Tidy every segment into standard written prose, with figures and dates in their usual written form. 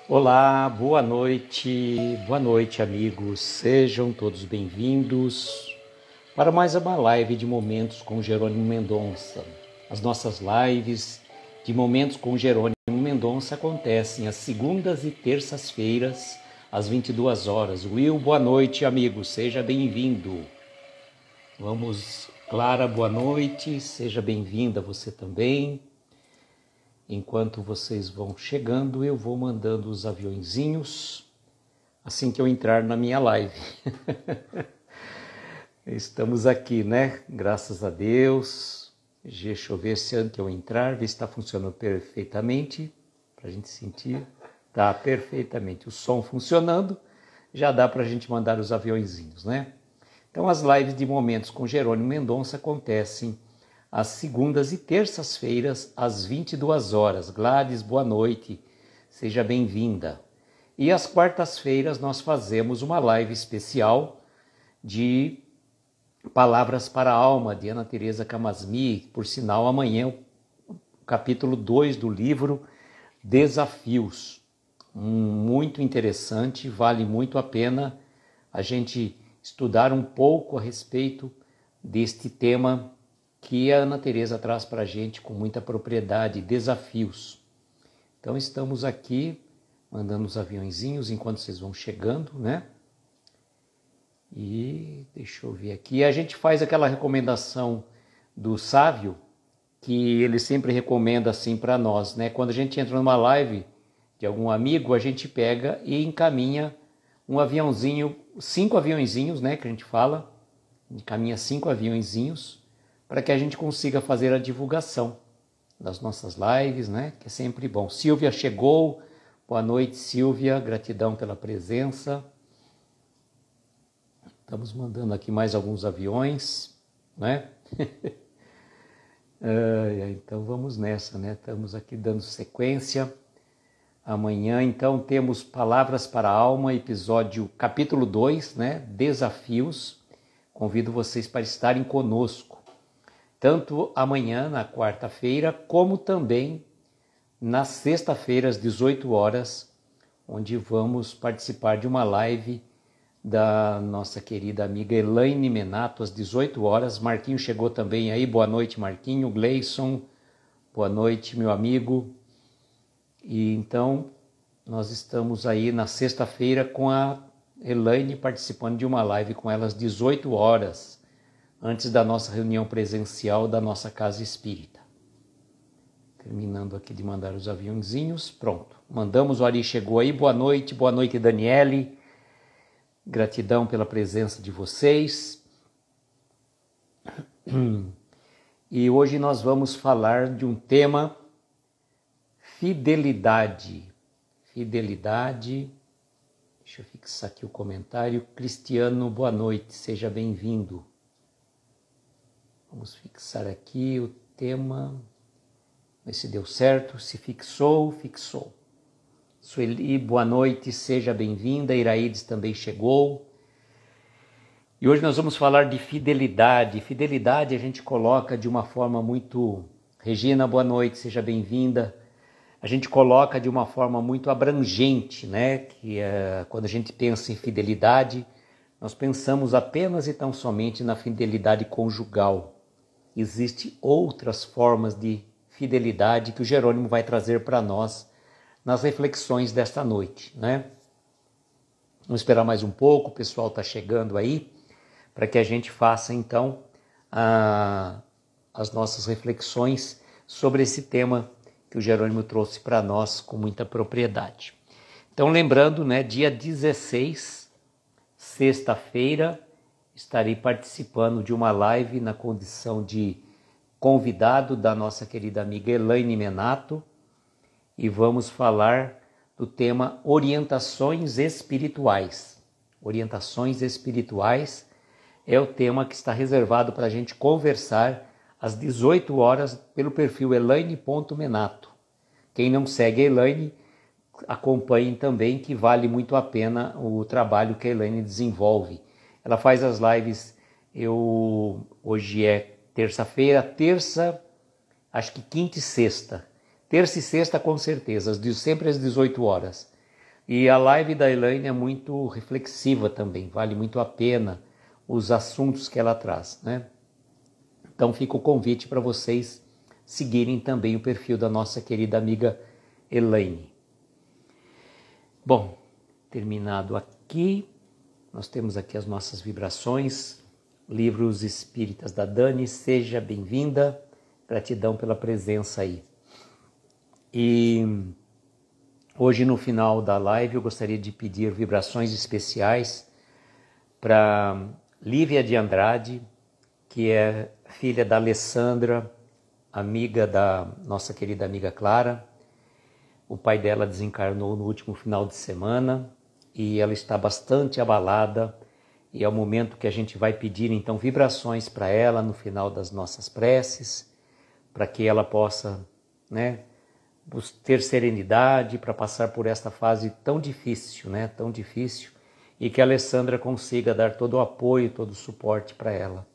Olá, boa noite amigos, sejam todos bem-vindos para mais uma live de Momentos com Jerônimo Mendonça. As nossas lives de Momentos com Jerônimo Mendonça acontecem às segundas e terças-feiras, às 22 horas. Will, boa noite amigo, seja bem-vindo. Clara, boa noite, seja bem-vinda você também. Enquanto vocês vão chegando, eu vou mandando os aviõezinhos assim que eu entrar na minha live. Estamos aqui, né? Graças a Deus. Deixa eu ver se antes de eu entrar, ver se está funcionando perfeitamente, para a gente sentir. Tá perfeitamente. O som funcionando, já dá para a gente mandar os aviõezinhos, né? Então, as lives de Momentos com Jerônimo Mendonça acontecem às segundas e terças-feiras, às 22 horas. Gladys, boa noite, seja bem-vinda. E às quartas-feiras nós fazemos uma live especial de Palavras para a Alma, de Ana Teresa Camasmi. Por sinal, amanhã o capítulo 2 do livro Desafios. Muito interessante, vale muito a pena a gente estudar um pouco a respeito deste tema que a Ana Teresa traz para a gente com muita propriedade, desafios. Então estamos aqui mandando os aviõezinhos enquanto vocês vão chegando, né? E deixa eu ver aqui, a gente faz aquela recomendação do Sávio, que ele sempre recomenda assim para nós, né? Quando a gente entra numa live de algum amigo, a gente pega e encaminha um aviãozinho, 5 aviãozinhos, né? Que a gente fala, encaminha 5 aviãozinhos, para que a gente consiga fazer a divulgação das nossas lives, né? Que é sempre bom. Silvia chegou, boa noite Silvia, gratidão pela presença. Estamos mandando aqui mais alguns aviões, né? Então vamos nessa, né? Estamos aqui dando sequência. Amanhã, então, temos Palavras para a Alma, episódio capítulo 2, né? Desafios. Convido vocês para estarem conosco, tanto amanhã, na quarta-feira, como também na sexta-feira, às 18 horas, onde vamos participar de uma live da nossa querida amiga Elaine Menato, às 18 horas. Marquinho chegou também aí, boa noite Marquinho, Gleison, boa noite meu amigo. E então, nós estamos aí na sexta-feira com a Elaine participando de uma live com ela às 18 horas, antes da nossa reunião presencial da nossa Casa Espírita. Terminando aqui de mandar os aviãozinhos, pronto. Mandamos, o Ari chegou aí, boa noite Daniele. Gratidão pela presença de vocês. E hoje nós vamos falar de um tema, fidelidade. Fidelidade. Deixa eu fixar aqui o comentário. Cristiano, boa noite, seja bem-vindo. Vamos fixar aqui o tema. Ver se deu certo. Se fixou, fixou. Sueli, boa noite, seja bem-vinda. Iraides também chegou. E hoje nós vamos falar de fidelidade. Fidelidade a gente coloca de uma forma muito... Regina, boa noite, seja bem-vinda. A gente coloca de uma forma muito abrangente, né? Que quando a gente pensa em fidelidade, nós pensamos apenas e tão somente na fidelidade conjugal. Existem outras formas de fidelidade que o Jerônimo vai trazer para nós nas reflexões desta noite, né? Vamos esperar mais um pouco, o pessoal está chegando aí, para que a gente faça então as nossas reflexões sobre esse tema que o Jerônimo trouxe para nós com muita propriedade. Então lembrando, né, dia 16, sexta-feira, estarei participando de uma live na condição de convidado da nossa querida amiga Elaine Menato, e vamos falar do tema orientações espirituais. Orientações espirituais é o tema que está reservado para a gente conversar às 18 horas pelo perfil elaine.menato. Quem não segue a Elaine, acompanhem também, que vale muito a pena o trabalho que a Elaine desenvolve. Ela faz as lives, hoje é terça-feira, acho que quinta e sexta. Terça e sexta com certeza, sempre às 18 horas. E a live da Elaine é muito reflexiva também, vale muito a pena os assuntos que ela traz, né? Então fica o convite para vocês seguirem também o perfil da nossa querida amiga Elaine. Bom, terminado aqui, nós temos aqui as nossas vibrações, Livros Espíritas da Dani, seja bem-vinda, gratidão pela presença aí. E hoje no final da live eu gostaria de pedir vibrações especiais para Lívia de Andrade, que é filha da Alessandra, amiga da nossa querida amiga Clara. O pai dela desencarnou no último final de semana e ela está bastante abalada, e é o momento que a gente vai pedir então vibrações para ela no final das nossas preces, para que ela possa, né, ter serenidade para passar por esta fase tão difícil, né, tão difícil, e que a Alessandra consiga dar todo o apoio, todo o suporte para ela.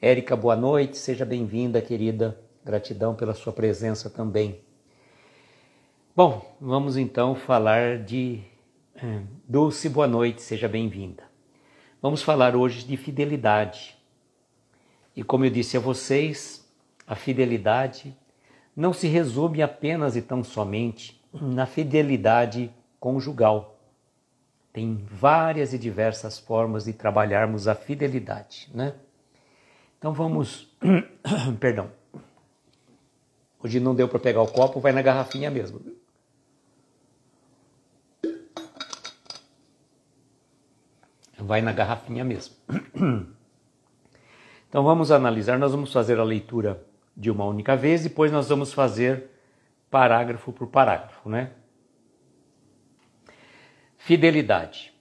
Érica, boa noite, seja bem-vinda, querida, gratidão pela sua presença também. Bom, vamos então falar de Dulce, boa noite, seja bem-vinda. Vamos falar hoje de fidelidade. E como eu disse a vocês, a fidelidade não se resume apenas e tão somente na fidelidade conjugal. Tem várias e diversas formas de trabalharmos a fidelidade, né? Então vamos... Perdão. Hoje não deu para pegar o copo, vai na garrafinha mesmo. Vai na garrafinha mesmo. Então vamos analisar, nós vamos fazer a leitura de uma única vez, depois nós vamos fazer parágrafo por parágrafo, né? Fidelidade.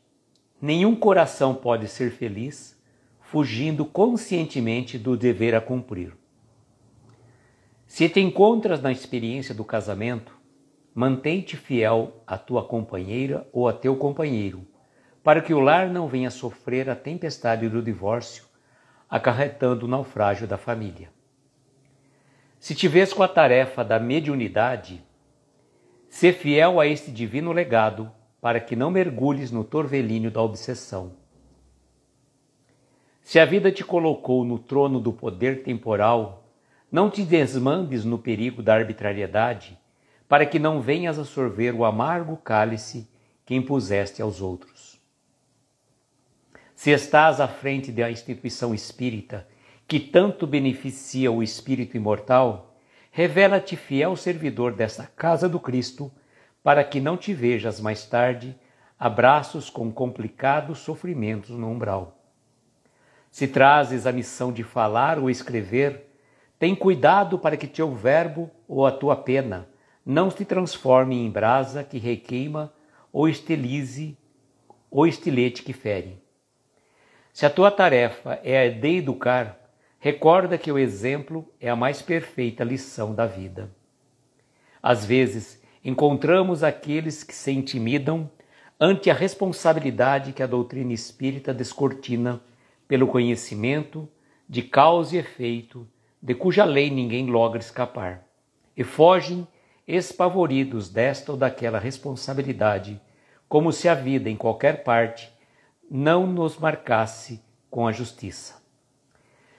Nenhum coração pode ser feliz fugindo conscientemente do dever a cumprir. Se te encontras na experiência do casamento, mantém-te fiel à tua companheira ou a teu companheiro, para que o lar não venha sofrer a tempestade do divórcio, acarretando o naufrágio da família. Se te vês com a tarefa da mediunidade, sê fiel a este divino legado, para que não mergulhes no torvelínio da obsessão. Se a vida te colocou no trono do poder temporal, não te desmandes no perigo da arbitrariedade, para que não venhas a sorver o amargo cálice que impuseste aos outros. Se estás à frente da instituição espírita, que tanto beneficia o espírito imortal, revela-te fiel servidor desta casa do Cristo, para que não te vejas mais tarde a braços com complicados sofrimentos no umbral. Se trazes a missão de falar ou escrever, tem cuidado para que teu verbo ou a tua pena não se transforme em brasa que requeima ou estilete que fere. Se a tua tarefa é a de educar, recorda que o exemplo é a mais perfeita lição da vida. Às vezes, encontramos aqueles que se intimidam ante a responsabilidade que a doutrina espírita descortina pelo conhecimento de causa e efeito, de cuja lei ninguém logra escapar, e fogem espavoridos desta ou daquela responsabilidade, como se a vida em qualquer parte não nos marcasse com a justiça.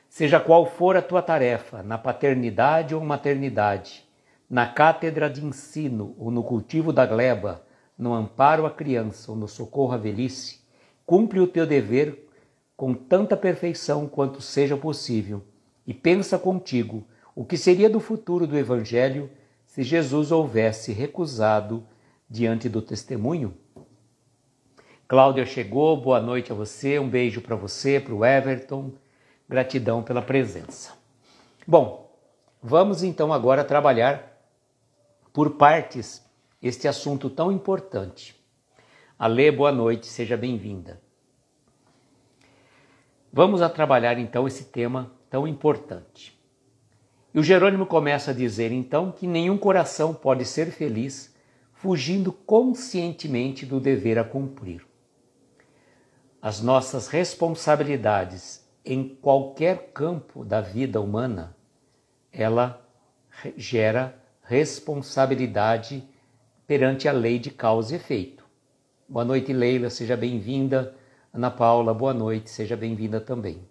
Seja qual for a tua tarefa, na paternidade ou maternidade, na cátedra de ensino ou no cultivo da gleba, no amparo à criança ou no socorro à velhice, cumpre o teu dever com tanta perfeição quanto seja possível, e pensa contigo o que seria do futuro do Evangelho se Jesus houvesse recusado diante do testemunho. Cláudia chegou, boa noite a você, um beijo para você, para o Everton, gratidão pela presença. Bom, vamos então agora trabalhar por partes este assunto tão importante. Alê, boa noite, seja bem-vinda. Vamos a trabalhar então esse tema tão importante. E o Jerônimo começa a dizer então que nenhum coração pode ser feliz fugindo conscientemente do dever a cumprir. As nossas responsabilidades em qualquer campo da vida humana, ela gera responsabilidade perante a lei de causa e efeito. Boa noite, Leila, seja bem-vinda. Ana Paula, boa noite, seja bem-vinda também.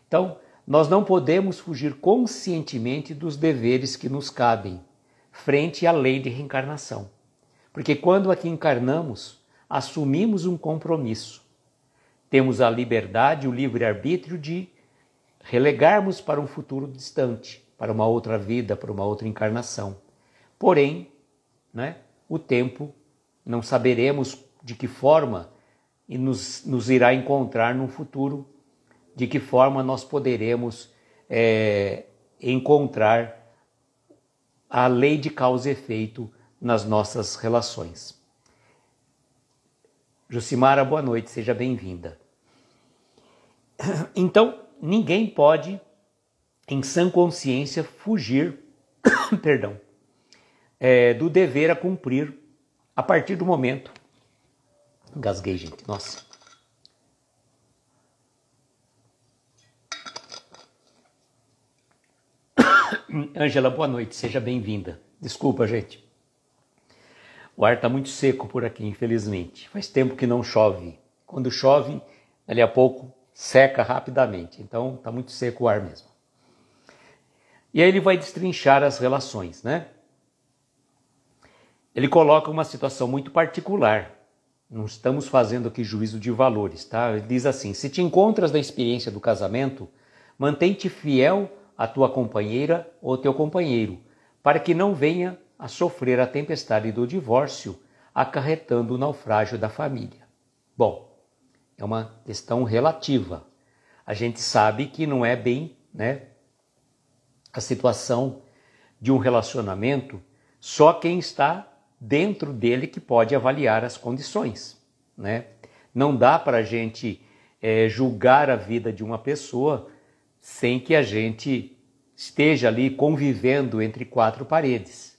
Então, nós não podemos fugir conscientemente dos deveres que nos cabem frente à lei de reencarnação. Porque quando aqui encarnamos, assumimos um compromisso. Temos a liberdade, o livre-arbítrio de relegarmos para um futuro distante, para uma outra vida, para uma outra encarnação. Porém, o tempo, não saberemos de que forma nos irá encontrar num futuro, de que forma nós poderemos encontrar a lei de causa e efeito nas nossas relações. Jucimara, boa noite, seja bem-vinda. Então, ninguém pode, em sã consciência, fugir perdão, do dever a cumprir a partir do momento. Engasguei, gente, nossa. Ângela, boa noite, seja bem-vinda. Desculpa, gente. O ar está muito seco por aqui, infelizmente. Faz tempo que não chove. Quando chove, dali a pouco seca rapidamente. Então, está muito seco o ar mesmo. E aí ele vai destrinchar as relações, né? Ele coloca uma situação muito particular. Não estamos fazendo aqui juízo de valores, tá? Ele diz assim: se te encontras na experiência do casamento, mantém-te fiel à tua companheira ou teu companheiro, para que não venha a sofrer a tempestade do divórcio, acarretando o naufrágio da família. Bom, é uma questão relativa. A gente sabe que não é bem, a situação de um relacionamento, só quem está dentro dele que pode avaliar as condições, Não dá para a gente julgar a vida de uma pessoa sem que a gente esteja ali convivendo entre quatro paredes.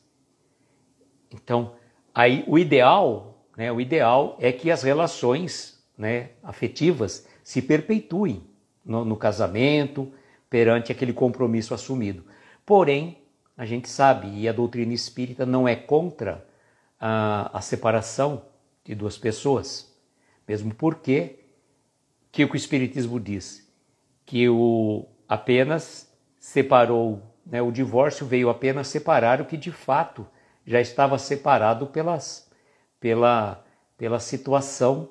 Então, aí o ideal é que as relações afetivas se perpetuem no casamento, perante aquele compromisso assumido. Porém, a gente sabe, e a doutrina espírita não é contra a separação de duas pessoas, mesmo porque que o Espiritismo diz que apenas separou, o divórcio veio apenas separar o que de fato já estava separado pela situação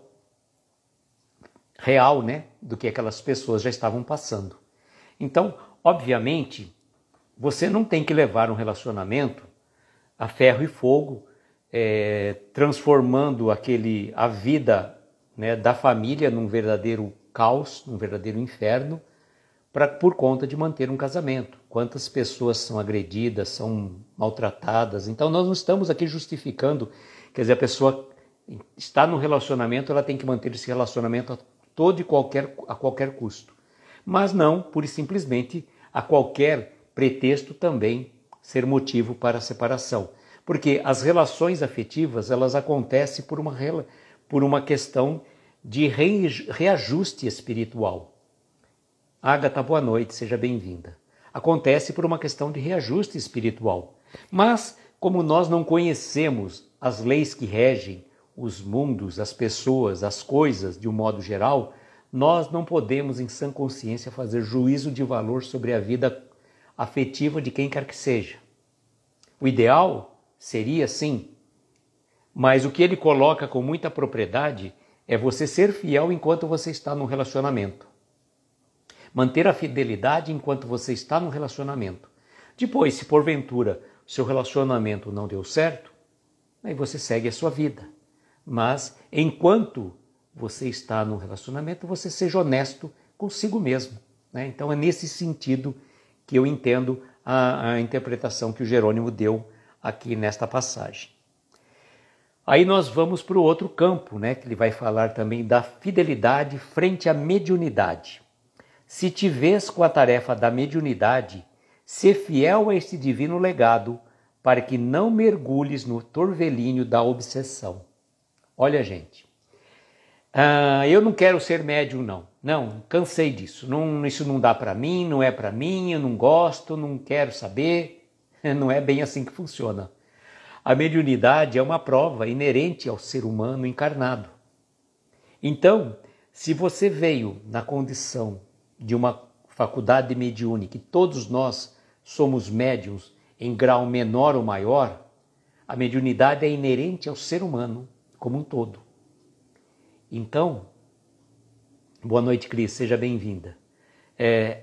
real, do que aquelas pessoas já estavam passando. Então, obviamente, você não tem que levar um relacionamento a ferro e fogo, transformando a vida da família num verdadeiro caos, num verdadeiro inferno, por conta de manter um casamento. Quantas pessoas são agredidas, são maltratadas. Então, nós não estamos aqui justificando, quer dizer, a pessoa está no relacionamento, ela tem que manter esse relacionamento a qualquer custo. Mas não, pura e simplesmente, a qualquer pretexto também ser motivo para a separação. Porque as relações afetivas, elas acontecem por uma questão de reajuste espiritual. Ágata, boa noite, seja bem-vinda. Acontece por uma questão de reajuste espiritual. Mas, como nós não conhecemos as leis que regem os mundos, as pessoas, as coisas de um modo geral, nós não podemos, em sã consciência, fazer juízo de valor sobre a vida afetiva de quem quer que seja. O ideal seria sim, mas o que ele coloca com muita propriedade é você ser fiel enquanto você está no relacionamento. Manter a fidelidade enquanto você está no relacionamento. Depois, se porventura o seu relacionamento não deu certo, aí você segue a sua vida. Mas enquanto você está no relacionamento, você seja honesto consigo mesmo. Então é nesse sentido que eu entendo a interpretação que o Jerônimo deu aqui nesta passagem. Aí nós vamos para o outro campo, que ele vai falar também da fidelidade frente à mediunidade. Se te vês com a tarefa da mediunidade, sê fiel a este divino legado, para que não mergulhes no torvelinho da obsessão. Olha, gente, eu não quero ser médium, não. Não, cansei disso. Isso não dá para mim, não é para mim, eu não gosto, não quero saber. Não é bem assim que funciona. A mediunidade é uma prova inerente ao ser humano encarnado. Então, se você veio na condição de uma faculdade mediúnica, e todos nós somos médiuns em grau menor ou maior, a mediunidade é inerente ao ser humano como um todo. Então, boa noite, Cris, seja bem-vinda.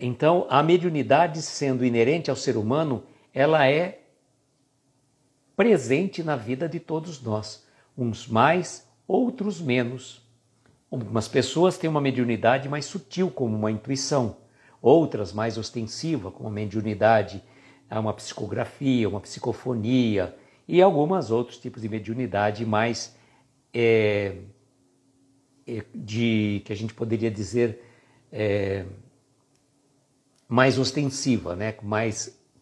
Então, a mediunidade sendo inerente ao ser humano, ela é presente na vida de todos nós, uns mais, outros menos. Algumas pessoas têm uma mediunidade mais sutil, como uma intuição, outras mais ostensiva, como a mediunidade, uma psicografia, uma psicofonia, e alguns outros tipos de mediunidade mais que a gente poderia dizer mais ostensiva, né?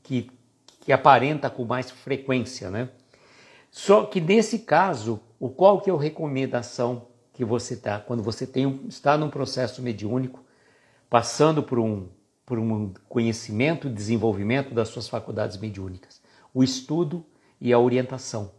Que aparenta com mais frequência, né? Só que nesse caso, qual que é a recomendação que você está, quando você está num processo mediúnico, passando por um conhecimento e desenvolvimento das suas faculdades mediúnicas? O estudo e a orientação.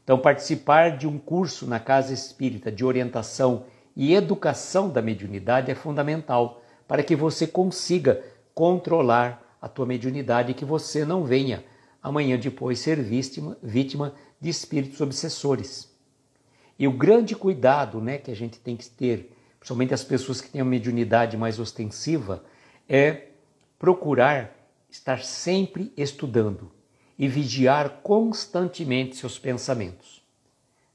Então, participar de um curso na Casa Espírita de orientação e educação da mediunidade é fundamental para que você consiga controlar a tua mediunidade e que você não venha amanhã depois ser vítima de espíritos obsessores. E o grande cuidado, né, que a gente tem que ter, principalmente as pessoas que têm uma mediunidade mais ostensiva, é procurar estar sempre estudando e vigiar constantemente seus pensamentos.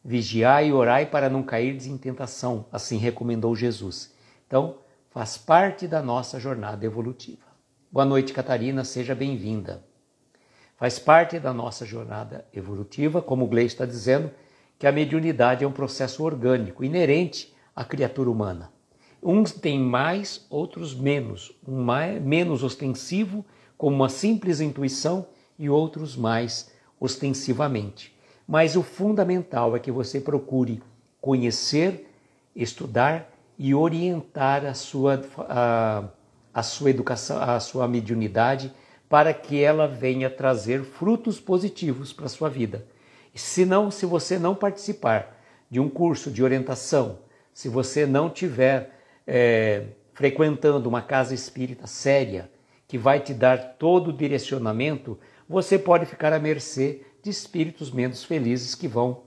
Vigiai e orai para não cair em tentação, assim recomendou Jesus. Então, faz parte da nossa jornada evolutiva. Boa noite, Catarina, seja bem-vinda. Faz parte da nossa jornada evolutiva, como o Gleice está dizendo, que a mediunidade é um processo orgânico, inerente à criatura humana. Uns têm mais, outros menos. Menos ostensivo, como uma simples intuição, e outros mais ostensivamente. Mas o fundamental é que você procure conhecer, estudar e orientar a sua educação, a sua mediunidade, para que ela venha trazer frutos positivos para a sua vida. Se você não participar de um curso de orientação, se você não estiver frequentando uma casa espírita séria, que vai te dar todo o direcionamento, você pode ficar à mercê de espíritos menos felizes que vão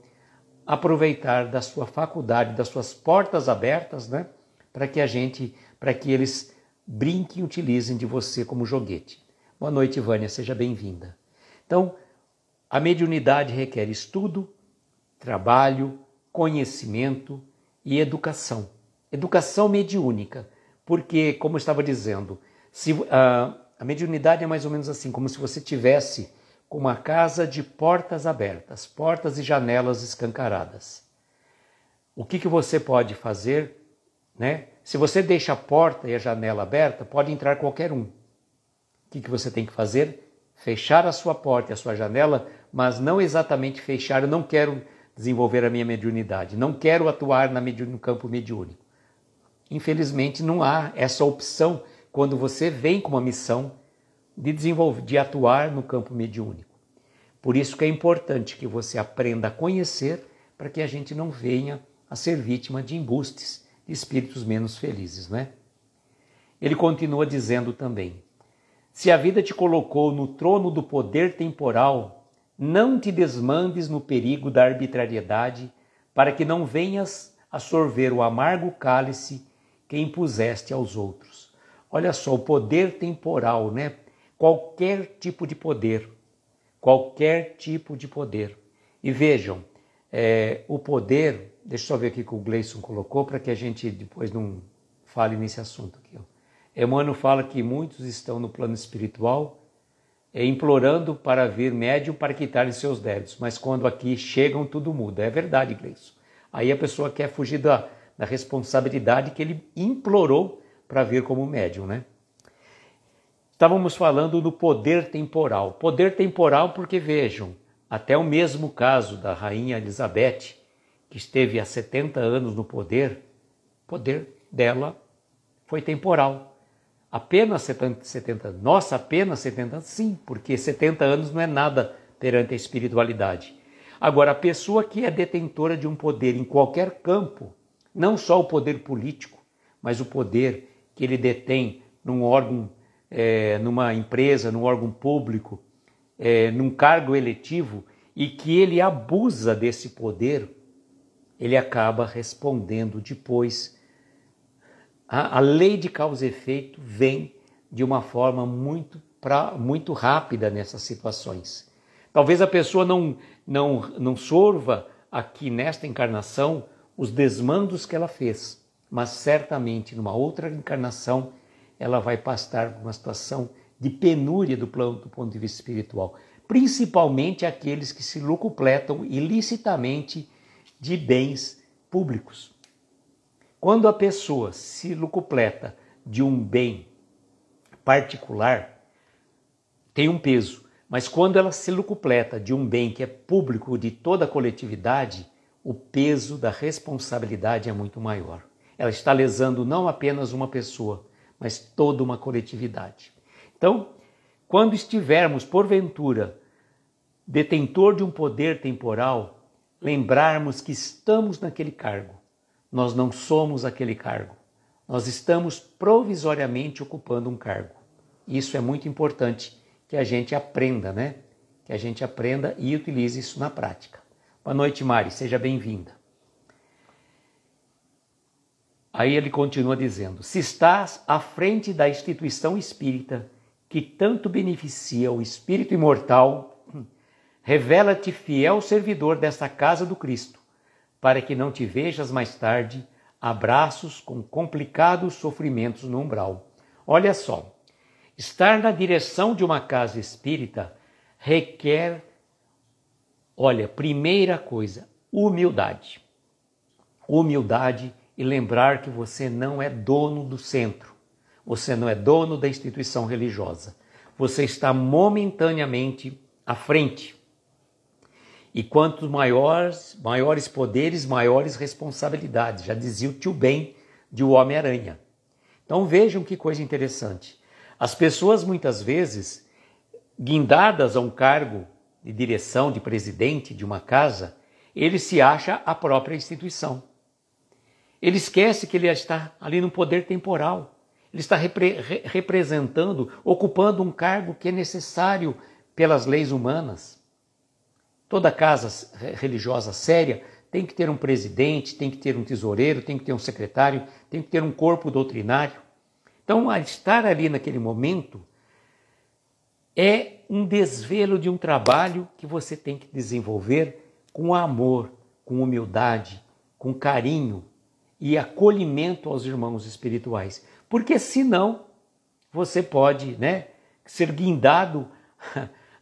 aproveitar da sua faculdade, das suas portas abertas, né, para que eles brinquem e utilizem de você como joguete. Boa noite, Vânia, seja bem-vinda. Então, a mediunidade requer estudo, trabalho, conhecimento e educação. Educação mediúnica, porque, como eu estava dizendo, a mediunidade é mais ou menos assim, como se você tivesse uma casa de portas abertas, portas e janelas escancaradas. O que você pode fazer, né? Se você deixa a porta e a janela aberta, pode entrar qualquer um. O que você tem que fazer? Fechar a sua porta e a sua janela, mas não exatamente fechar. Eu não quero desenvolver a minha mediunidade, não quero atuar no campo mediúnico. Infelizmente não há essa opção quando você vem com uma missão de atuar no campo mediúnico. Por isso que é importante que você aprenda a conhecer, para que a gente não venha a ser vítima de embustes de espíritos menos felizes, né? Ele continua dizendo também: se a vida te colocou no trono do poder temporal, não te desmandes no perigo da arbitrariedade, para que não venhas a sorver o amargo cálice que impuseste aos outros. Olha só, o poder temporal, né? Qualquer tipo de poder. E vejam, o poder, deixa eu só ver aqui que o Gleison colocou, para que a gente depois não fale nesse assunto aqui. Emmanuel fala que muitos estão no plano espiritual implorando para vir médium para quitarem seus débitos, mas quando aqui chegam tudo muda. É verdade, Gleison. Aí a pessoa quer fugir da responsabilidade que ele implorou para vir como médium, né? Estávamos falando do poder temporal. Poder temporal porque, vejam, até o mesmo caso da rainha Elizabeth, que esteve há 70 anos no poder, o poder dela foi temporal. Apenas 70 anos. Nossa, apenas 70 anos? Sim, porque 70 anos não é nada perante a espiritualidade. Agora, a pessoa que é detentora de um poder em qualquer campo, não só o poder político, mas o poder que ele detém num órgão, numa empresa, num órgão público, num cargo eletivo, e que ele abusa desse poder, ele acaba respondendo depois. A lei de causa e efeito vem de uma forma muito rápida nessas situações. Talvez a pessoa não sorva aqui nesta encarnação os desmandos que ela fez, mas certamente numa outra encarnação ela vai passar por uma situação de penúria do ponto de vista espiritual, principalmente aqueles que se lucupletam ilicitamente de bens públicos. Quando a pessoa se lucupleta de um bem particular, tem um peso, mas quando ela se lucupleta de um bem que é público de toda a coletividade, o peso da responsabilidade é muito maior. Ela está lesando não apenas uma pessoa, mas toda uma coletividade. Então, quando estivermos, porventura, detentor de um poder temporal, lembrarmos que estamos naquele cargo. Nós não somos aquele cargo. Nós estamos provisoriamente ocupando um cargo. Isso é muito importante que a gente aprenda, né? Que a gente aprenda e utilize isso na prática. Boa noite, Mari. Seja bem-vinda. Aí ele continua dizendo: se estás à frente da instituição espírita que tanto beneficia o espírito imortal, revela-te fiel servidor desta casa do Cristo, para que não te vejas mais tarde a braços com complicados sofrimentos no umbral. Olha só, estar na direção de uma casa espírita requer, primeira coisa, humildade. Humildade e lembrar que você não é dono do centro, você não é dono da instituição religiosa, você está momentaneamente à frente. E quanto maiores poderes, maiores responsabilidades, já dizia o tio Ben de O Homem-Aranha. Então vejam que coisa interessante. As pessoas muitas vezes, guindadas a um cargo de direção, de presidente de uma casa, ele se acha a própria instituição. Ele esquece que ele está ali no poder temporal. Ele está representando, ocupando um cargo que é necessário pelas leis humanas. Toda casa religiosa séria tem que ter um presidente, tem que ter um tesoureiro, tem que ter um secretário, tem que ter um corpo doutrinário. Então, a estar ali naquele momento é um desvelo de um trabalho que você tem que desenvolver com amor, com humildade, com carinho e acolhimento aos irmãos espirituais. Porque senão você pode, ser guindado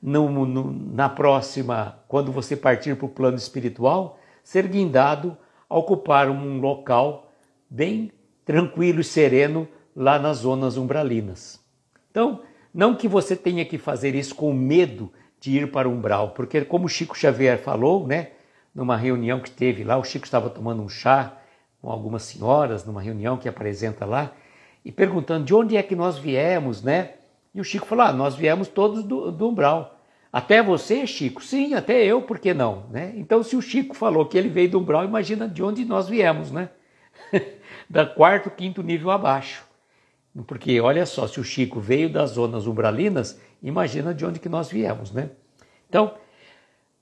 na próxima, quando você partir para o plano espiritual, ser guindado a ocupar um local bem tranquilo e sereno lá nas zonas umbralinas. Então, não que você tenha que fazer isso com medo de ir para o umbral, porque como o Chico Xavier falou, numa reunião que teve lá, o Chico estava tomando um chá com algumas senhoras, numa reunião que apresenta lá, e perguntando de onde é que nós viemos, E o Chico falou, nós viemos todos do umbral. Até você, Chico? Sim, até eu, por que não? Então, se o Chico falou que ele veio do umbral, imagina de onde nós viemos, Da quarto, quinto nível abaixo. Porque, olha só, se o Chico veio das zonas umbralinas, imagina de onde que nós viemos, Então,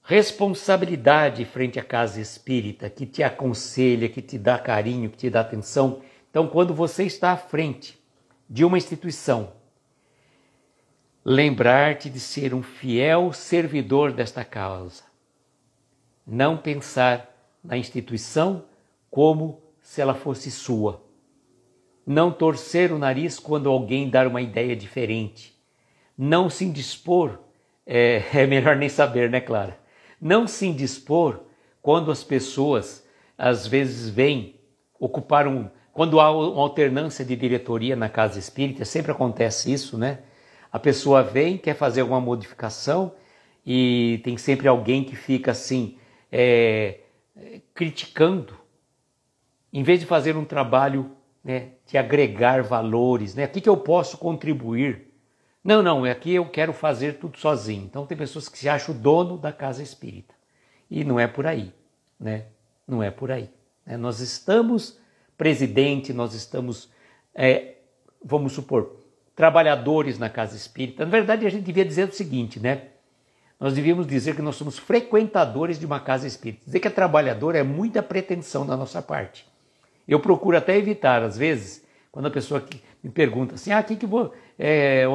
responsabilidade frente à casa espírita, que te aconselha, que te dá carinho, que te dá atenção. Então, quando você está à frente de uma instituição, lembrar-te de ser um fiel servidor desta causa. Não pensar na instituição como se ela fosse sua. Não torcer o nariz quando alguém dar uma ideia diferente. Não se indispor, é melhor nem saber, Clara? Não se indispor quando as pessoas, às vezes, vêm ocupar quando há uma alternância de diretoria na casa espírita, sempre acontece isso, A pessoa vem, quer fazer alguma modificação e tem sempre alguém que fica assim, criticando, em vez de fazer um trabalho de agregar valores, o que eu posso contribuir? Não, aqui eu quero fazer tudo sozinho. Então tem pessoas que se acham o dono da casa espírita. E não é por aí, né? Não é por aí. Né? Nós estamos presidente, nós estamos, vamos supor, trabalhadores na casa espírita. Na verdade, a gente devia dizer o seguinte, né? Nós devíamos dizer que nós somos frequentadores de uma casa espírita. Dizer que é trabalhador é muita pretensão da nossa parte. Eu procuro até evitar, às vezes, quando a pessoa me pergunta assim,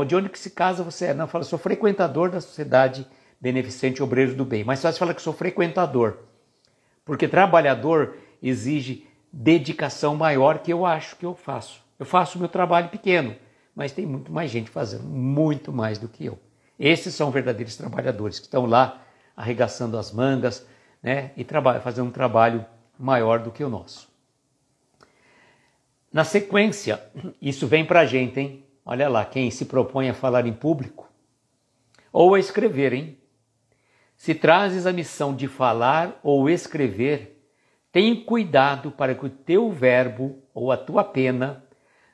de onde que se casa você é? Não, eu falo, sou frequentador da Sociedade Beneficente Obreiros do Bem. Mas só se fala que sou frequentador, porque trabalhador exige dedicação maior que eu acho que eu faço. Eu faço o meu trabalho pequeno, mas tem muito mais gente fazendo, muito mais do que eu. Esses são verdadeiros trabalhadores que estão lá arregaçando as mangas, né, e fazendo um trabalho maior do que o nosso. Na sequência, isso vem para a gente, hein? Olha lá, quem se propõe a falar em público ou a escrever, hein? Se trazes a missão de falar ou escrever, tenha cuidado para que o teu verbo ou a tua pena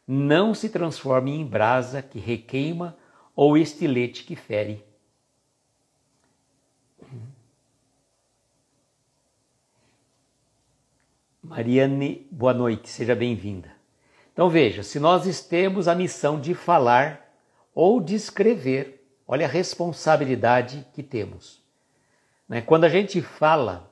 não se transforme em brasa que requeima ou estilete que fere. Mariane, boa noite, seja bem-vinda. Então veja, se nós temos a missão de falar ou de escrever, olha a responsabilidade que temos. Quando a gente fala,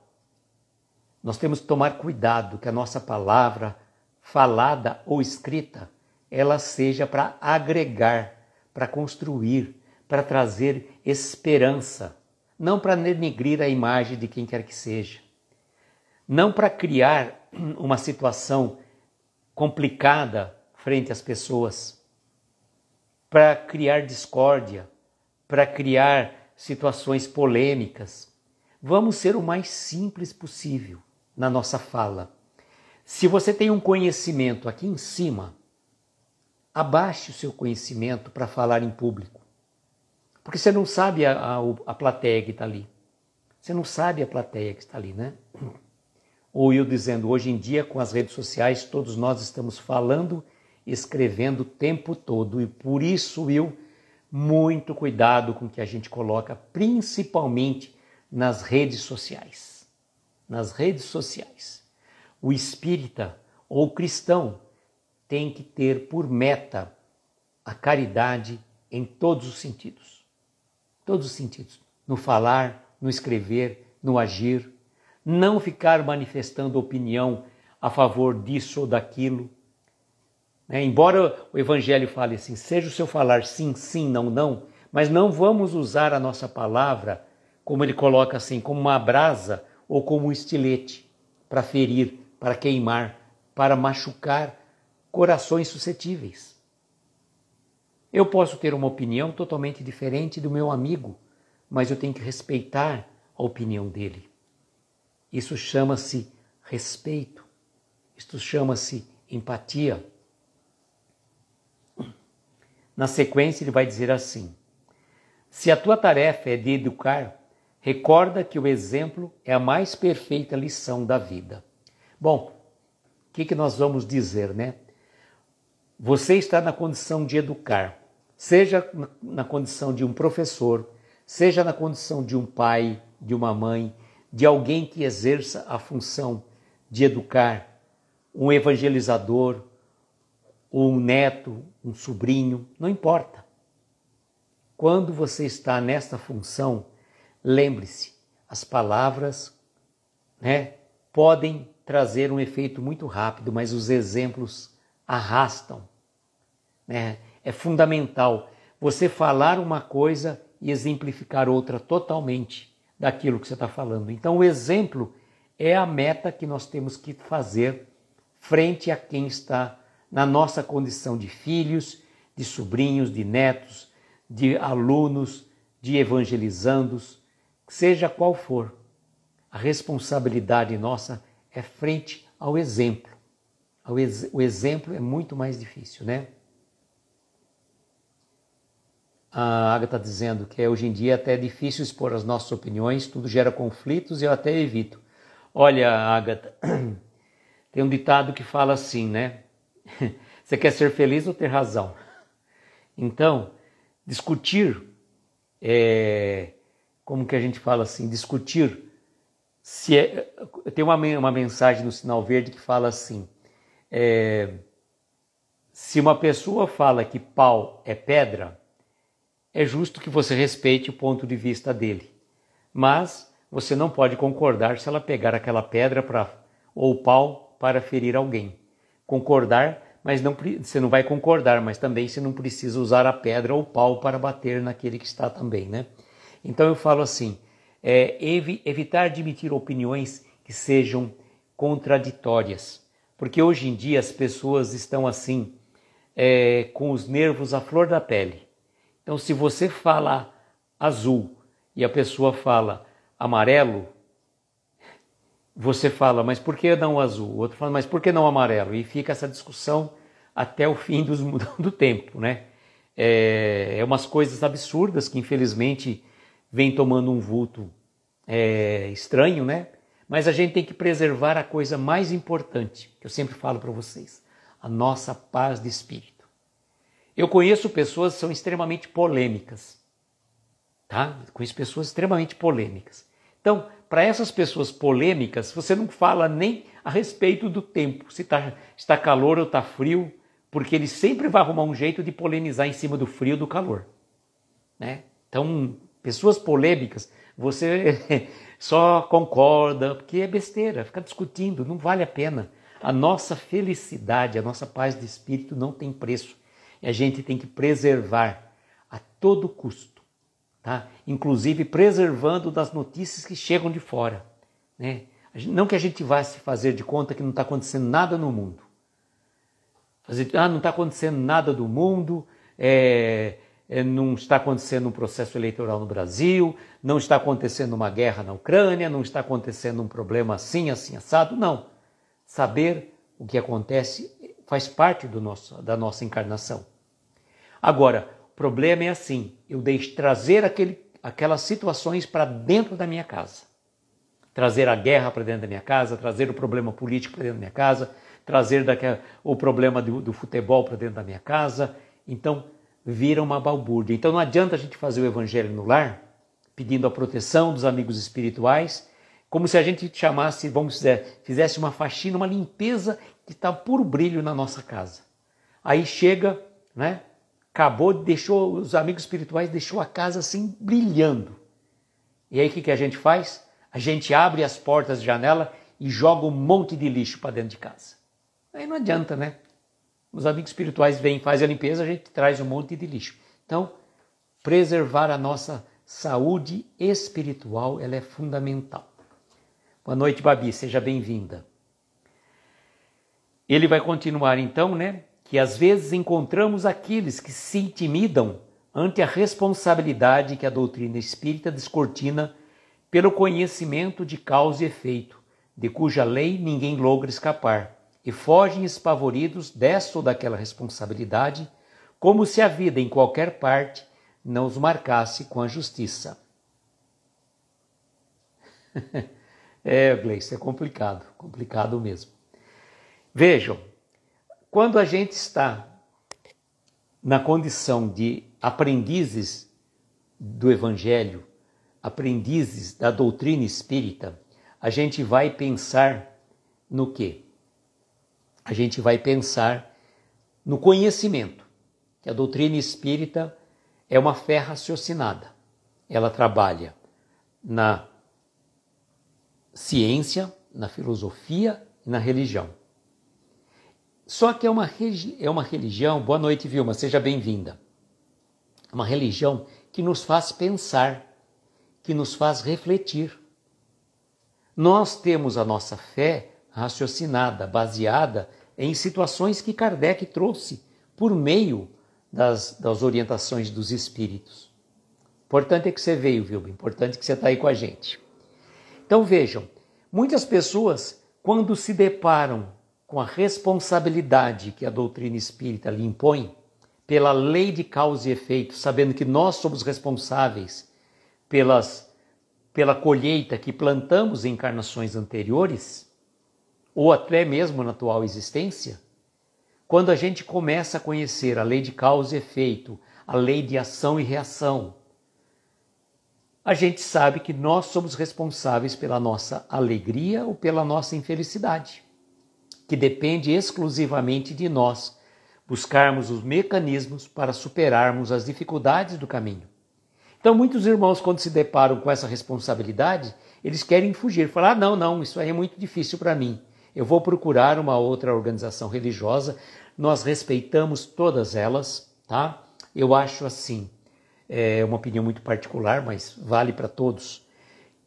nós temos que tomar cuidado que a nossa palavra, falada ou escrita, ela seja para agregar, para construir, para trazer esperança, não para denegrir a imagem de quem quer que seja, não para criar uma situação complicada frente às pessoas, para criar discórdia, para criar situações polêmicas. Vamos ser o mais simples possível na nossa fala. Se você tem um conhecimento aqui em cima, abaixe o seu conhecimento para falar em público. Porque você não sabe a plateia que está ali. Você não sabe a plateia que está ali, né? Ou eu dizendo, hoje em dia, com as redes sociais, todos nós estamos falando, escrevendo o tempo todo. E por isso, muito cuidado com o que a gente coloca, principalmente nas redes sociais. Nas redes sociais. O espírita ou o cristão tem que ter por meta a caridade em todos os sentidos. Todos os sentidos. No falar, no escrever, no agir. Não ficar manifestando opinião a favor disso ou daquilo. Embora o Evangelho fale assim, seja o seu falar sim, sim, não, não, mas não vamos usar a nossa palavra, como ele coloca assim, como uma brasa ou como um estilete, para ferir, para queimar, para machucar corações suscetíveis. Eu posso ter uma opinião totalmente diferente do meu amigo, mas eu tenho que respeitar a opinião dele. Isso chama-se respeito, isso chama-se empatia. Na sequência ele vai dizer assim, se a tua tarefa é de educar, recorda que o exemplo é a mais perfeita lição da vida. Bom, o que nós vamos dizer, né? Você está na condição de educar, seja na condição de um professor, seja na condição de um pai, de uma mãe, de alguém que exerça a função de educar, um evangelizador, um neto, um sobrinho, não importa. Quando você está nesta função, lembre-se, as palavras, podem trazer um efeito muito rápido, mas os exemplos arrastam. É fundamental você falar uma coisa e exemplificar outra totalmente daquilo que você está falando. Então o exemplo é a meta que nós temos que fazer frente a quem está na nossa condição de filhos, de sobrinhos, de netos, de alunos, de evangelizandos, seja qual for. A responsabilidade nossa é frente ao exemplo. O exemplo é muito mais difícil, né? A Ágata está dizendo que hoje em dia até é difícil expor as nossas opiniões, tudo gera conflitos e eu até evito. Olha, Ágata, tem um ditado que fala assim, né? Você quer ser feliz ou ter razão? Então, discutir, como que a gente fala assim, discutir Tem uma mensagem no sinal verde que fala assim, se uma pessoa fala que pau é pedra, é justo que você respeite o ponto de vista dele. Mas você não pode concordar se ela pegar aquela pedra ou pau para ferir alguém. Concordar, mas você não vai concordar, mas também você não precisa usar a pedra ou o pau para bater naquele que está também, né? Então eu falo assim, evitar de emitir opiniões que sejam contraditórias. Porque hoje em dia as pessoas estão assim, com os nervos à flor da pele. Então se você fala azul e a pessoa fala amarelo, você fala, mas por que não azul? O outro fala, mas por que não amarelo? E fica essa discussão até o fim do tempo, né? Umas coisas absurdas que infelizmente vem tomando um vulto estranho, né? Mas a gente tem que preservar a coisa mais importante, que eu sempre falo para vocês, a nossa paz de espírito. Eu conheço pessoas que são extremamente polêmicas, tá? Conheço pessoas extremamente polêmicas. Então, para essas pessoas polêmicas, você não fala nem a respeito do tempo, se está calor ou está frio, porque ele sempre vai arrumar um jeito de polemizar em cima do frio ou do calor, né? Então, pessoas polêmicas, você só concorda, porque é besteira, ficar discutindo, não vale a pena. A nossa felicidade, a nossa paz de espírito não tem preço. E a gente tem que preservar a todo custo, tá? Inclusive preservando das notícias que chegam de fora, né? Não que a gente vá se fazer de conta que não está acontecendo nada no mundo. Não está acontecendo nada do mundo, não está acontecendo um processo eleitoral no Brasil, não está acontecendo uma guerra na Ucrânia, não está acontecendo um problema assim, assim, assado. Não. Saber o que acontece faz parte da nossa encarnação. Agora, o problema é assim, eu trazer aquelas situações para dentro da minha casa. Trazer a guerra para dentro da minha casa, trazer o problema político para dentro da minha casa, trazer o problema do futebol para dentro da minha casa. Então, vira uma balbúrdia. Então, não adianta a gente fazer o evangelho no lar, pedindo a proteção dos amigos espirituais, como se a gente chamasse, fizesse uma faxina, uma limpeza que está puro brilho na nossa casa. Aí chega, né? Deixou os amigos espirituais, deixou a casa assim brilhando. E aí o que a gente faz? A gente abre as portas de janela e joga um monte de lixo para dentro de casa. Aí não adianta, né? Os amigos espirituais vêm, fazem a limpeza, a gente traz um monte de lixo. Então, preservar a nossa saúde espiritual, ela é fundamental. Boa noite, Babi, seja bem-vinda. Ele vai continuar então, né? Que às vezes encontramos aqueles que se intimidam ante a responsabilidade que a doutrina espírita descortina pelo conhecimento de causa e efeito, de cuja lei ninguém logra escapar, e fogem espavoridos desta ou daquela responsabilidade, como se a vida em qualquer parte não os marcasse com a justiça. Gleice, é complicado mesmo. Vejam, quando a gente está na condição de aprendizes do Evangelho, aprendizes da doutrina espírita, a gente vai pensar no quê? A gente vai pensar no conhecimento, que a doutrina espírita é uma fé raciocinada. Ela trabalha na ciência, na filosofia e na religião. Só que é uma religião, boa noite Vilma, seja bem-vinda, uma religião que nos faz pensar, que nos faz refletir. Nós temos a nossa fé raciocinada, baseada em situações que Kardec trouxe por meio das orientações dos espíritos. Importante é que você veio, Vilma, importante que você está aí com a gente. Então vejam, muitas pessoas, quando se deparam com a responsabilidade que a doutrina espírita lhe impõe, pela lei de causa e efeito, sabendo que nós somos responsáveis pela colheita que plantamos em encarnações anteriores, ou até mesmo na atual existência, quando a gente começa a conhecer a lei de causa e efeito, a lei de ação e reação, a gente sabe que nós somos responsáveis pela nossa alegria ou pela nossa infelicidade, que depende exclusivamente de nós buscarmos os mecanismos para superarmos as dificuldades do caminho. Então, muitos irmãos, quando se deparam com essa responsabilidade, eles querem fugir, falar, não, isso aí é muito difícil para mim. Eu vou procurar uma outra organização religiosa. Nós respeitamos todas elas, tá? Eu acho assim, é uma opinião muito particular, mas vale para todos,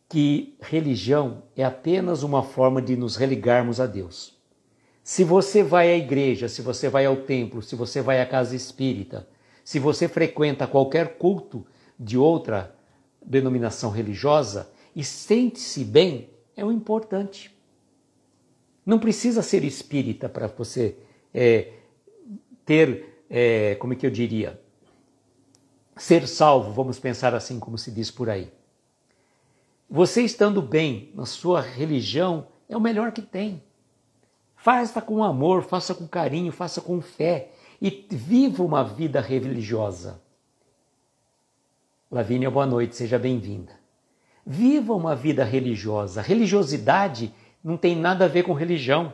que religião é apenas uma forma de nos religarmos a Deus. Se você vai à igreja, se você vai ao templo, se você vai à casa espírita, se você frequenta qualquer culto de outra denominação religiosa e sente-se bem, é o importante. Não precisa ser espírita para você ter, como é que eu diria, ser salvo, vamos pensar assim como se diz por aí. Você estando bem na sua religião é o melhor que tem. Faça com amor, faça com carinho, faça com fé e viva uma vida religiosa. Lavínia, boa noite, seja bem-vinda. Viva uma vida religiosa. Religiosidade não tem nada a ver com religião.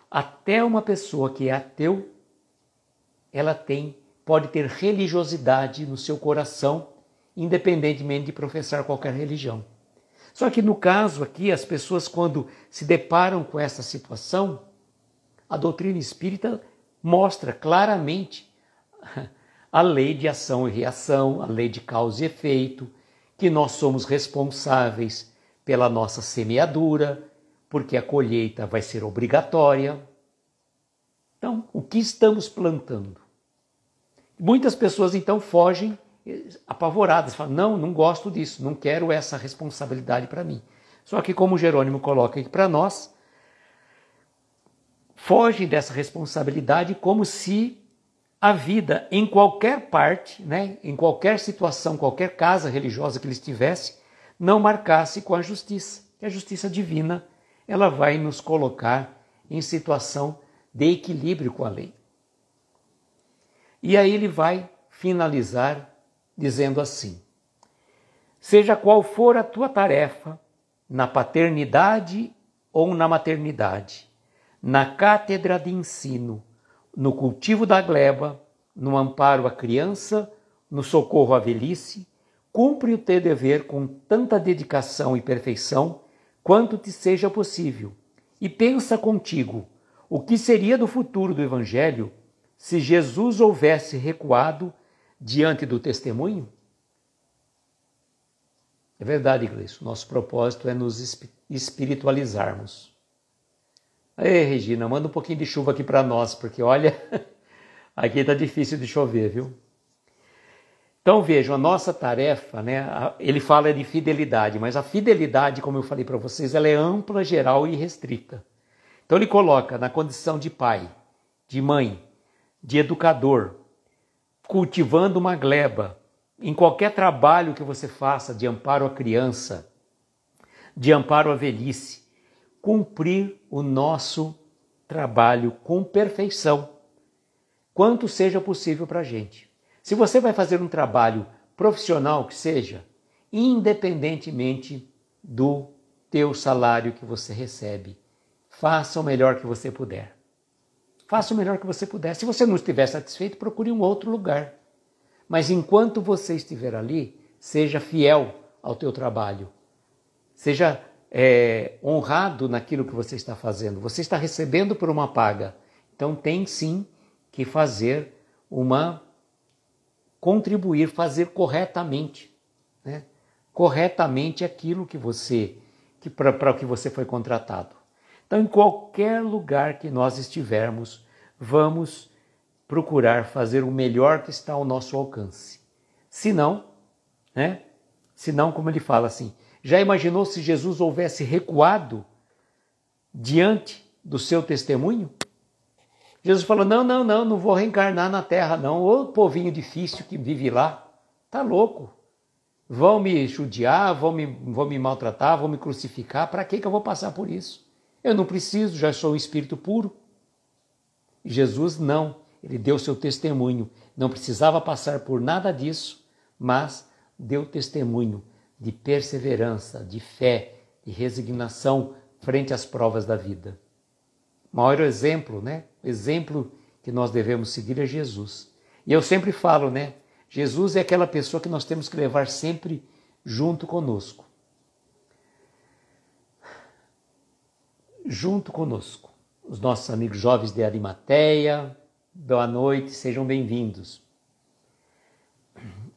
Até uma pessoa que é ateu, ela pode ter religiosidade no seu coração, independentemente de professar qualquer religião. Só que no caso aqui, as pessoas quando se deparam com essa situação, a doutrina espírita mostra claramente a lei de ação e reação, a lei de causa e efeito, que nós somos responsáveis pela nossa semeadura, porque a colheita vai ser obrigatória. Então, o que estamos plantando? Muitas pessoas então fogem apavoradas, falam, não gosto disso, não quero essa responsabilidade para mim. Só que como Jerônimo coloca aqui para nós, fogem dessa responsabilidade como se a vida em qualquer parte, né, em qualquer situação, qualquer casa religiosa que eles tivessem, não marcasse com a justiça. Que a justiça divina, ela vai nos colocar em situação de equilíbrio com a lei. E aí ele vai finalizar dizendo assim: seja qual for a tua tarefa, na paternidade ou na maternidade, na cátedra de ensino, no cultivo da gleba, no amparo à criança, no socorro à velhice, cumpre o teu dever com tanta dedicação e perfeição quanto te seja possível, e pensa contigo o que seria do futuro do Evangelho se Jesus houvesse recuado diante do testemunho? É verdade, Gleice, nosso propósito é nos espiritualizarmos. Ei, Regina, manda um pouquinho de chuva aqui para nós, porque olha, aqui está difícil de chover, viu? Então vejam, a nossa tarefa, né, ele fala de fidelidade, mas a fidelidade, como eu falei para vocês, ela é ampla, geral e restrita. Então ele coloca na condição de pai, de mãe, de educador, cultivando uma gleba, em qualquer trabalho que você faça de amparo à criança, de amparo à velhice, cumprir o nosso trabalho com perfeição, quanto seja possível para a gente. Se você vai fazer um trabalho profissional que seja, independentemente do teu salário que você recebe, faça o melhor que você puder. Faça o melhor que você puder. Se você não estiver satisfeito, procure um outro lugar. Mas enquanto você estiver ali, seja fiel ao teu trabalho. Seja honrado naquilo que você está fazendo. Você está recebendo por uma paga. Então tem sim que contribuir, fazer corretamente. Né? Corretamente aquilo para o que você foi contratado. Então, em qualquer lugar que nós estivermos, vamos procurar fazer o melhor que está ao nosso alcance. Se não, como ele fala assim, já imaginou se Jesus houvesse recuado diante do seu testemunho? Jesus falou, não vou reencarnar na terra não, ô povinho difícil que vive lá, tá louco. Vão me judiar, vão me maltratar, vão me crucificar, para que eu vou passar por isso? Eu não preciso, já sou um espírito puro. Jesus não, ele deu seu testemunho, não precisava passar por nada disso, mas deu testemunho de perseverança, de fé, de resignação frente às provas da vida. O maior exemplo, né? O exemplo que nós devemos seguir é Jesus. E eu sempre falo, né? Jesus é aquela pessoa que nós temos que levar sempre junto conosco. Junto conosco. Os nossos amigos jovens de Arimateia, boa noite, sejam bem-vindos.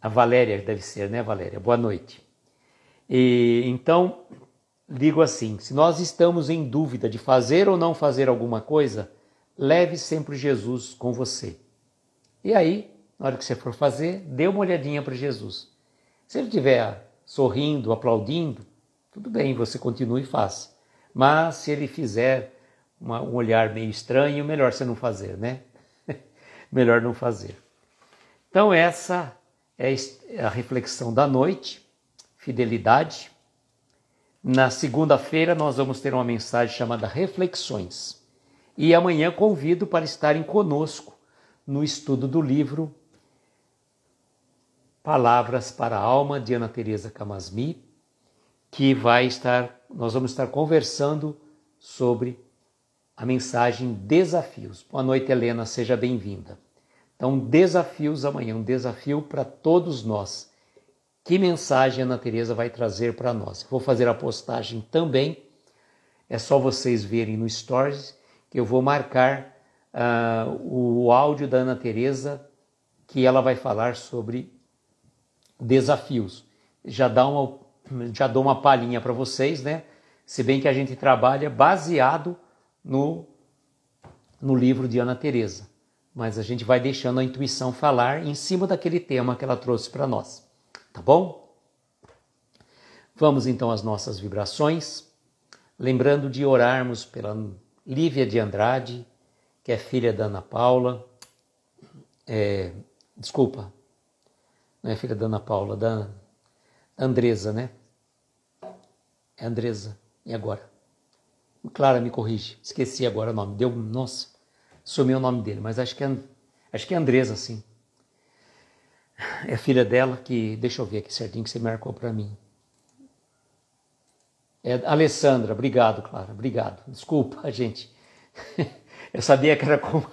A Valéria deve ser, né, Valéria? Boa noite. E então, digo assim, se nós estamos em dúvida de fazer ou não fazer alguma coisa, leve sempre Jesus com você. E aí, na hora que você for fazer, dê uma olhadinha para Jesus. Se ele estiver sorrindo, aplaudindo, tudo bem, você continue e faça. Mas se ele fizer um olhar meio estranho, melhor você não fazer, né? Melhor não fazer. Então essa é a reflexão da noite, fidelidade. Na segunda-feira nós vamos ter uma mensagem chamada Reflexões. E amanhã convido para estarem conosco no estudo do livro Palavras para a Alma, de Ana Teresa Camasmi, que nós vamos estar conversando sobre a mensagem Desafios. Boa noite, Helena, seja bem-vinda. Então, desafios amanhã, um desafio para todos nós. Que mensagem a Ana Teresa vai trazer para nós? Vou fazer a postagem também, é só vocês verem no Stories, que eu vou marcar o áudio da Ana Teresa, que ela vai falar sobre desafios. Já dou uma palhinha para vocês, né? Se bem que a gente trabalha baseado no livro de Ana Teresa, mas a gente vai deixando a intuição falar em cima daquele tema que ela trouxe para nós, tá bom? Vamos então às nossas vibrações, lembrando de orarmos pela Lívia de Andrade, que é filha da Ana Paula, desculpa, não é filha da Ana Paula, da Andresa, né? É Andresa, e agora? Clara, me corrige, esqueci agora o nome, nossa, sumiu o nome dele, mas acho que é Andresa, sim. É filha dela que, deixa eu ver aqui certinho que você marcou para mim. É Alessandra, obrigado, Clara, obrigado. Desculpa, gente. Eu sabia que era como...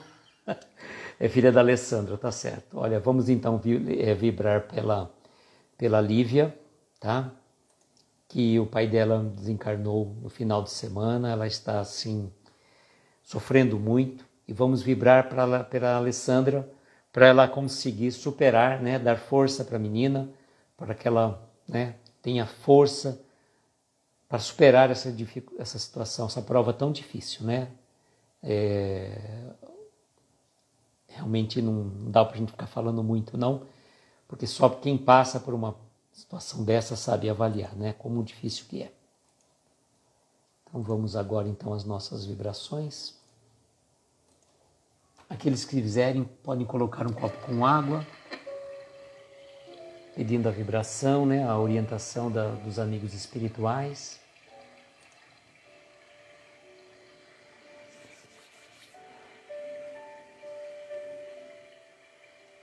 É filha da Alessandra, tá certo. Olha, vamos então vibrar pela Lívia, tá? Que o pai dela desencarnou no final de semana, ela está assim, sofrendo muito, e vamos vibrar pela Alessandra, para ela conseguir superar, né, dar força para a menina, para que ela, né, tenha força para superar essa situação, essa prova tão difícil, né? Realmente não dá para a gente ficar falando muito, não, porque só quem passa por uma situação dessa sabe avaliar, né, como difícil que é. Então vamos agora então às nossas vibrações. Aqueles que quiserem podem colocar um copo com água, pedindo a vibração, né, a orientação dos amigos espirituais.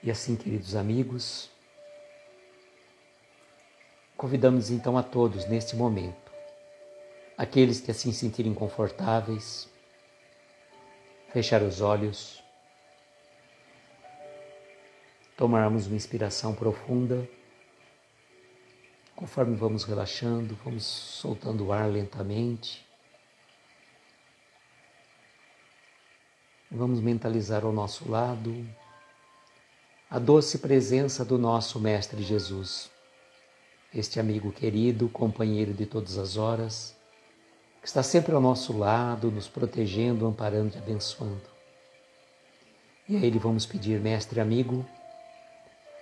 E assim, queridos amigos, convidamos então a todos neste momento, aqueles que assim se sentirem confortáveis, fechar os olhos, tomarmos uma inspiração profunda, conforme vamos relaxando, vamos soltando o ar lentamente. Vamos mentalizar ao nosso lado a doce presença do nosso Mestre Jesus, este amigo querido, companheiro de todas as horas, que está sempre ao nosso lado, nos protegendo, amparando e abençoando. E a Ele vamos pedir, Mestre amigo,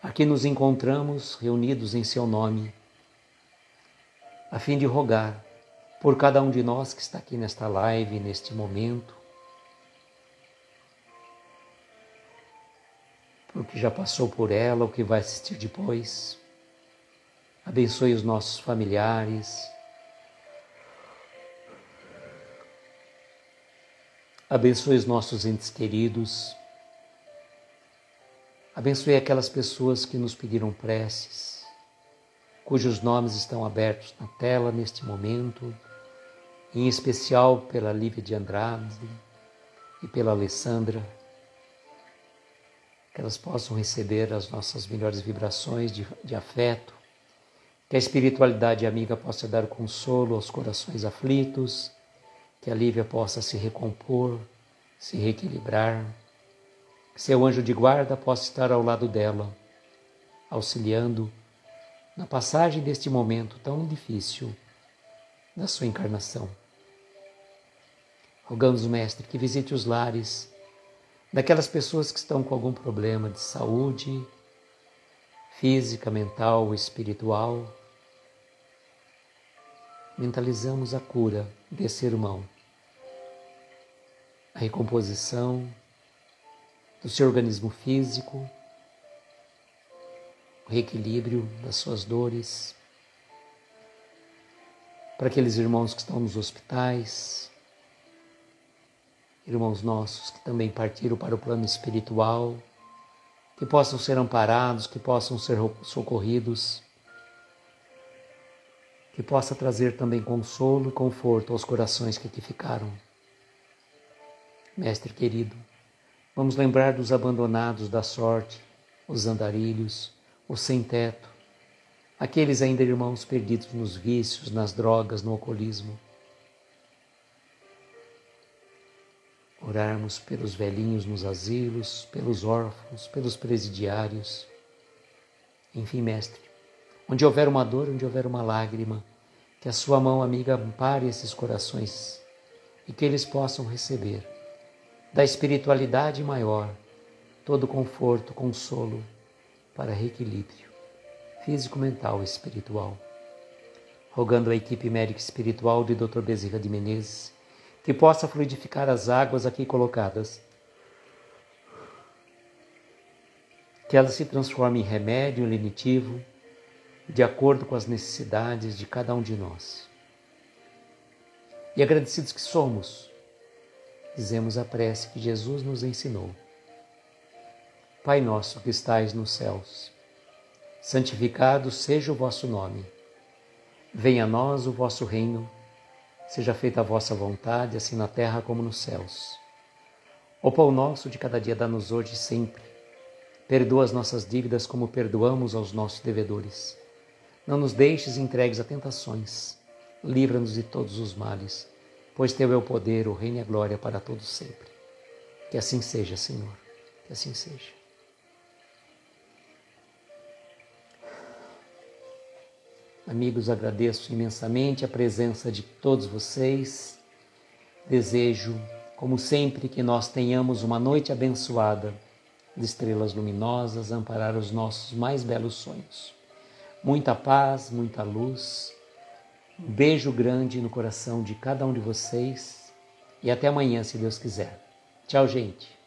aqui nos encontramos reunidos em Seu nome, a fim de rogar por cada um de nós que está aqui nesta live, neste momento, por que já passou por ela, o que vai assistir depois. Abençoe os nossos familiares, abençoe os nossos entes queridos, abençoe aquelas pessoas que nos pediram preces, cujos nomes estão abertos na tela neste momento, em especial pela Lívia de Andrade e pela Alessandra, que elas possam receber as nossas melhores vibrações de afeto, que a espiritualidade amiga possa dar consolo aos corações aflitos, que a Lívia possa se recompor, se reequilibrar, que seu anjo de guarda possa estar ao lado dela, auxiliando na passagem deste momento tão difícil da sua encarnação. Rogamos, Mestre, que visite os lares daquelas pessoas que estão com algum problema de saúde, física, mental ou espiritual. Mentalizamos a cura desse irmão, a recomposição do seu organismo físico, o reequilíbrio das suas dores, para aqueles irmãos que estão nos hospitais, irmãos nossos que também partiram para o plano espiritual, que possam ser amparados, que possam ser socorridos, que possa trazer também consolo e conforto aos corações que aqui ficaram. Mestre querido, vamos lembrar dos abandonados da sorte, os andarilhos, os sem-teto, aqueles ainda irmãos perdidos nos vícios, nas drogas, no alcoolismo. Orarmos pelos velhinhos nos asilos, pelos órfãos, pelos presidiários. Enfim, Mestre, onde houver uma dor, onde houver uma lágrima, que a sua mão amiga ampare esses corações e que eles possam receber da espiritualidade maior todo conforto, consolo para reequilíbrio físico, mental e espiritual. Rogando a equipe médica espiritual de Dr. Bezerra de Menezes que possa fluidificar as águas aqui colocadas, que elas se transformem em remédio lenitivo, de acordo com as necessidades de cada um de nós. E agradecidos que somos, dizemos a prece que Jesus nos ensinou. Pai nosso que estais nos céus, santificado seja o vosso nome. Venha a nós o vosso reino, seja feita a vossa vontade, assim na terra como nos céus. O pão nosso de cada dia dá-nos hoje e sempre. Perdoa as nossas dívidas como perdoamos aos nossos devedores. Não nos deixes entregues a tentações. Livra-nos de todos os males, pois teu é o poder, o reino e a glória para todos sempre. Que assim seja, Senhor, que assim seja. Amigos, agradeço imensamente a presença de todos vocês. Desejo, como sempre, que nós tenhamos uma noite abençoada de estrelas luminosas, amparar os nossos mais belos sonhos. Muita paz, muita luz. Um beijo grande no coração de cada um de vocês e até amanhã, se Deus quiser. Tchau, gente.